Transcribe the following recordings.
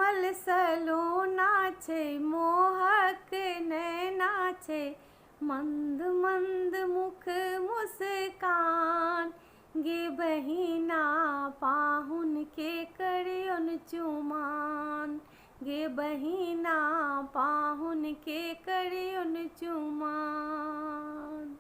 श्यामल सलोना छे मोहक नैना छे मंद मंद मुख मुस्कान। गे बहिना पाहुन के करियोन चुमान। गे बहिना पाहुन के करियोन चुमान।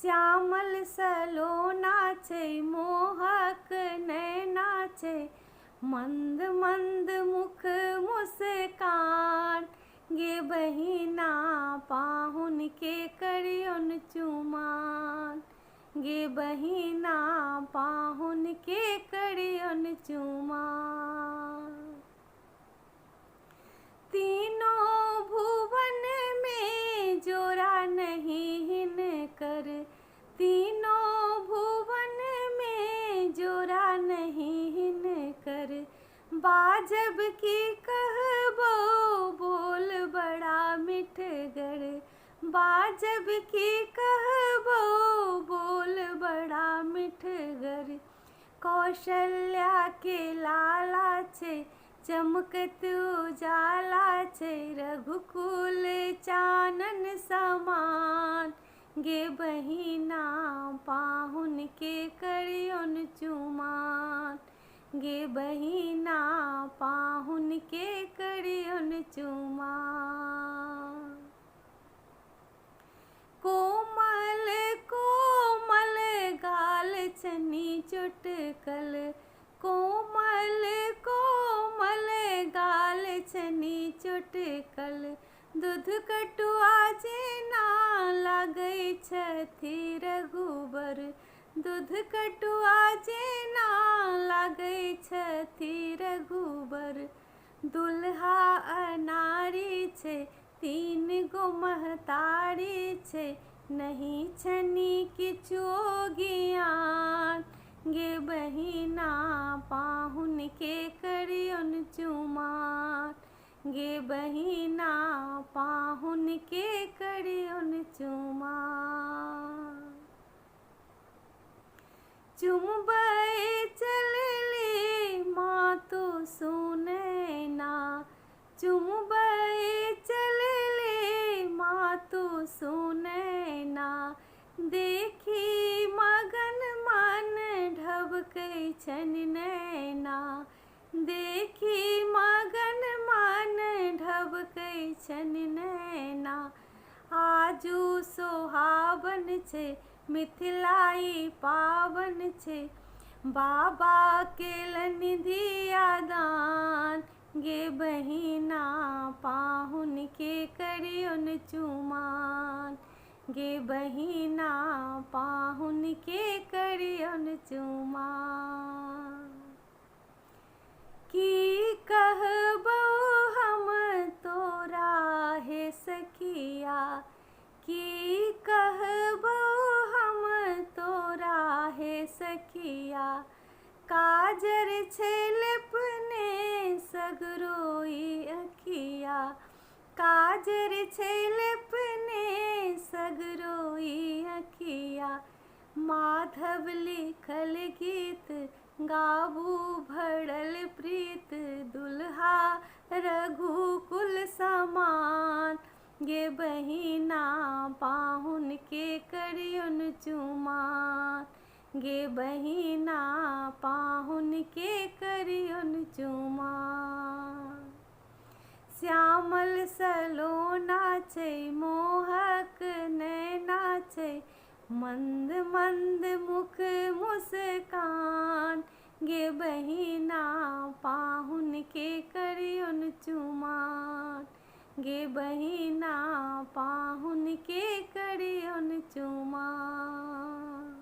श्यामल सलोना छे मोहक नैना छे मंद मंद मुख मुस्कान। गे बहिना पाहुन के करियोन चुमान। गे बहिना पाहुन के करियोन चुमान। तीनों भुवन में जोरा नहीं हिनकर। तीनों भुवन में जोरा नहीं हिनकर। बाजब की कहबो बोल बड़ा मिठगर। बाजब की कहबो बोल बड़ा मिठगर। कौशल्या के लाला छे चमकत उजाला छे रघुकुल चानन समान। गे बहिना पाहुन के करियोन चुमान। गे बहिना पाहुन के करियोन चुमान। कोमल कोमल गाल छनी चुटकल। कोमल कोमल गाल छनी चुटकल। दूध कटुआ जेना लागै छथि रघुबर। दूध कटुआ जेना लागै छथि रघुबर। दुल्हा अनारी छे तीन गो महतारी छे नहीं छनी किछु ज्ञान। गे बहिना पाहुन के करियोन चुमान। गे बहिना पाहुन के करियोन चुमान। चुमबै चलले माँ तो सुनै ना। चुमबै चलले माँ तो सुनै ना। देखी मगन मन ढबकै छनि नैना। देखी मगन मन ढबकै छनि नैना। आजू सोहावन छे मिथिलाई पावन छे बाबा केलन धिया दान। गे बहिना पाहुन के करियोन चुमान। गे बहिना पाहुन के करियोन चुमान। की कहबो हम तोरा हे सखिया। की कहबो हम तोरा हे सखिया। काजर छे लेपने सगरोई अखिया। काजर छे लेपने सगरोई अखिया। माधव लिखल गीत गाबू भरल प्रीत। दुल्हा रघुकुल समान। गे बहिना पाहुन के करियोन चुमान। गे बहिना पाहुन के करियोन चुमान। श्यामल सलोना छे मोहक नैना छे मंद मंद मुख मुस्कान। गे बहिना पाहुन के करियोन चुमान। गे बहिना पाहुन के करियोन चुमान।